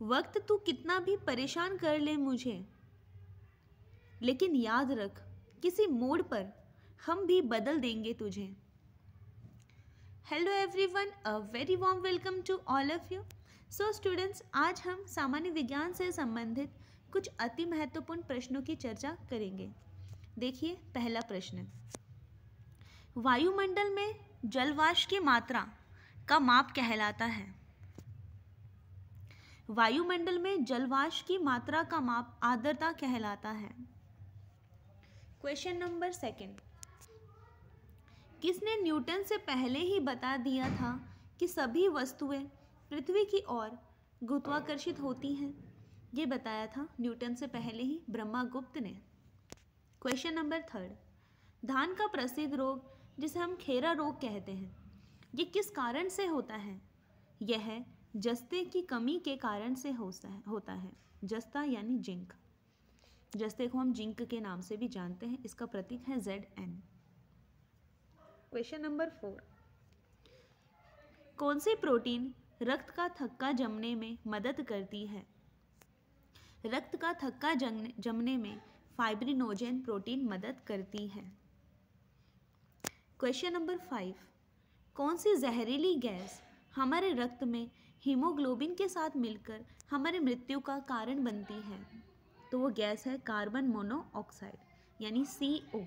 वक्त तू कितना भी परेशान कर ले मुझे, लेकिन याद रख किसी मोड़ पर हम भी बदल देंगे तुझे। Hello everyone, a very warm welcome to all of you. So students, आज हम सामान्य विज्ञान से संबंधित कुछ अति महत्वपूर्ण प्रश्नों की चर्चा करेंगे। देखिए, पहला प्रश्न, वायुमंडल में जलवाष्प की मात्रा का माप कहलाता है। वायुमंडल में जलवाष्प की मात्रा का माप आर्द्रता कहलाता है। क्वेश्चन नंबर सेकंड, किसने न्यूटन से पहले ही बता दिया था कि सभी वस्तुएं पृथ्वी की ओर गुरुत्वाकर्षित होती हैं? ये बताया था न्यूटन से पहले ही ब्रह्मगुप्त ने। क्वेश्चन नंबर थर्ड, धान का प्रसिद्ध रोग जिसे हम खेरा रोग कहते हैं, ये किस कारण से होता है? यह जस्ते की कमी के कारण से होता है। जस्ता यानी जिंक। जस्ते को हम जिंक के नाम से भी जानते हैं, इसका प्रतीक है Zn। क्वेश्चन नंबर 4, कौन सी प्रोटीन रक्त का थक्का जमने में मदद करती है? रक्त का थक्का जमने में फाइब्रिनोजेन प्रोटीन मदद करती है। क्वेश्चन नंबर 5, कौन सी जहरीली गैस हमारे रक्त में हीमोग्लोबिन के साथ मिलकर हमारी मृत्यु का कारण बनती है? तो वो गैस है कार्बन मोनोऑक्साइड यानी CO।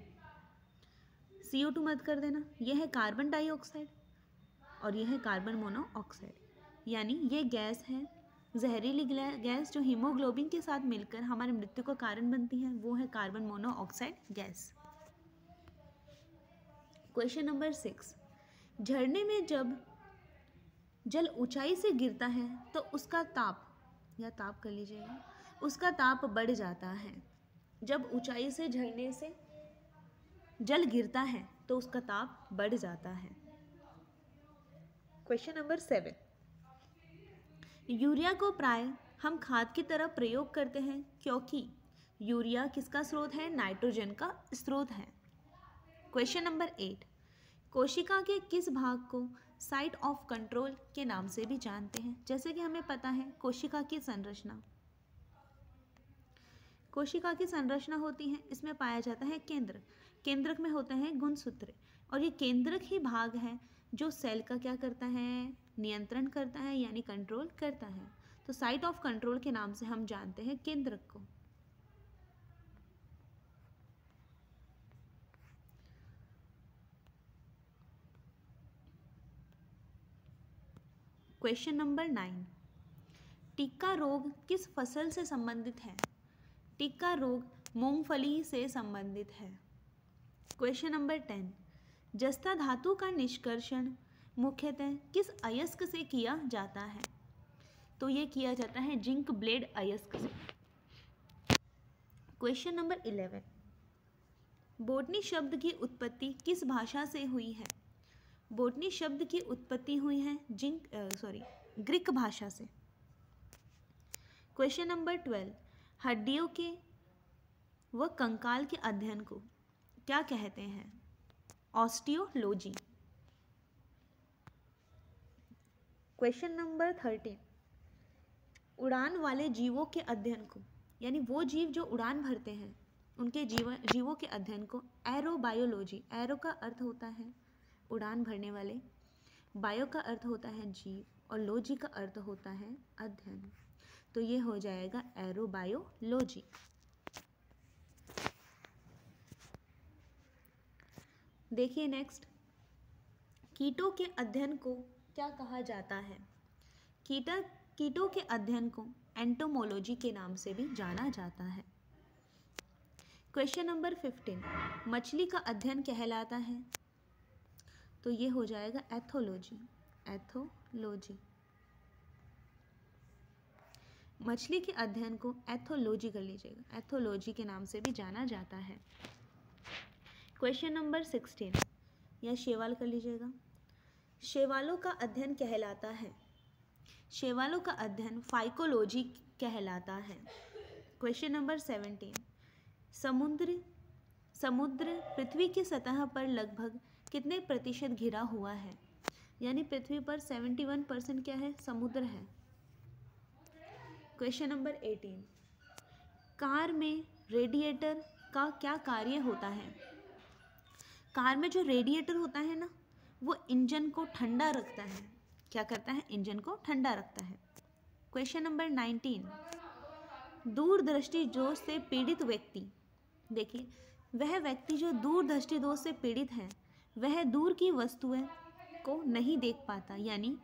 CO2 मत कर देना, यह है कार्बन डाइऑक्साइड और यह है कार्बन मोनोऑक्साइड। यानी ये गैस है जहरीली गैस जो हीमोग्लोबिन के साथ मिलकर हमारी मृत्यु का कारण बनती है, वो है carbon monoxide gas. Question number 6, झरने में जब जल ऊंचाई से गिरता है तो उसका ताप, या ताप कर लीजिएगा, उसका ताप बढ़ जाता है। जब ऊंचाई से झरने से जल गिरता है तो उसका ताप बढ़ जाता है। क्वेश्चन नंबर 7, यूरिया को प्राय हम खाद की तरह प्रयोग करते हैं क्योंकि यूरिया किसका स्रोत है? नाइट्रोजन का स्रोत है। क्वेश्चन नंबर 8, कोशिका के किस भाग को साइट ऑफ कंट्रोल के नाम से भी जानते हैं? जैसे कि हमें पता है कोशिका की संरचना, कोशिका की संरचना होती है, इसमें पाया जाता है केंद्रक। केंद्रक में होते हैं गुणसूत्र और ये केंद्रक ही भाग है जो सेल का क्या करता है? नियंत्रण करता है यानी कंट्रोल करता है। तो साइट ऑफ कंट्रोल के नाम से हम जानते हैं केंद्रक को। क्वेश्चन नंबर 9, टिक्का रोग किस फसल से संबंधित है? टिक्का रोग मूंगफली से संबंधित है। क्वेश्चन नंबर 10, जस्ता धातु का निष्कर्षण मुख्यतः किस अयस्क से किया जाता है? तो ये किया जाता है जिंक ब्लेड अयस्क से। क्वेश्चन नंबर 11, बोटनी शब्द की उत्पत्ति किस भाषा से हुई है? बोटनी शब्द की उत्पत्ति हुई है ग्रीक भाषा से। क्वेश्चन नंबर 12, हड्डियों के व कंकाल के अध्ययन को क्या कहते हैं? ऑस्टियोलॉजी। क्वेश्चन नंबर 13, उड़ान वाले जीवों के अध्ययन को, यानी वो जीव जो उड़ान भरते हैं उनके जीवों के अध्ययन को एरोबायोलॉजी। एरो का अर्थ होता है उड़ान भरने वाले, बायो का अर्थ होता है जीव और लॉजी का अर्थ होता है अध्ययन। तो ये हो जाएगा एरोबायोलॉजी। देखिए नेक्स्ट, कीटों के अध्ययन को क्या कहा जाता है? कीटों के अध्ययन को एंटोमोलॉजी के नाम से भी जाना जाता है। क्वेश्चन नंबर 15, मछली का अध्ययन कहलाता है? तो ये हो जाएगा एथोलॉजी। एथोलॉजी, मछली के अध्ययन को एथोलॉजी कर लीजिएगा, एथोलॉजी के नाम से भी जाना जाता है। क्वेश्चन नंबर 16, या शैवाल कर लीजिएगा, शैवालों का अध्ययन कहलाता है? शैवालों का अध्ययन फाइकोलॉजी कहलाता है। क्वेश्चन नंबर 17, समुद्र पृथ्वी की सतह पर लगभग कितने प्रतिशत घिरा हुआ है? यानी पृथ्वी पर 71% क्या है? समुद्र है। क्वेश्चन नंबर 18, कार में रेडिएटर का क्या कार्य होता है? कार में जो रेडिएटर होता है ना, वो इंजन को ठंडा रखता है। क्या करता है? इंजन को ठंडा रखता है। क्वेश्चन नंबर 19, दूरदृष्टि दोष से पीड़ित व्यक्ति, देखिए वह व्यक्ति जो दूरदृष्टि दोष से पीड़ित है वह दूर की वस्तुएं को नहीं देख पाता, यानी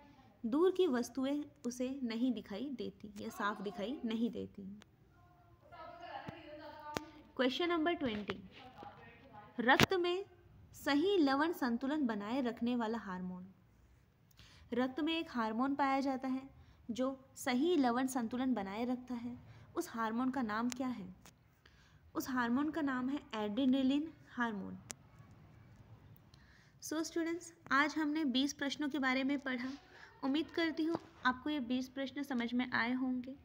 दूर की वस्तुएं उसे नहीं दिखाई देती या साफ दिखाई नहीं देती। क्वेश्चन नंबर 20, रक्त में सही लवण संतुलन बनाए रखने वाला हार्मोन। रक्त में एक हार्मोन पाया जाता है जो सही लवण संतुलन बनाए रखता है। उस हार्मोन का नाम क्या है? उस हार्मोन का नाम है एड्रेनलिन हार्मोन। सो स्टूडेंट्स, आज हमने 20 प्रश्नों के बारे में पढ़ा। उम्मीद करती हूँ आपको ये 20 प्रश्न समझ में आए होंगे।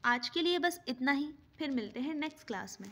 आज के लिए बस इतना ही, फिर मिलते हैं नेक्स्ट क्लास में।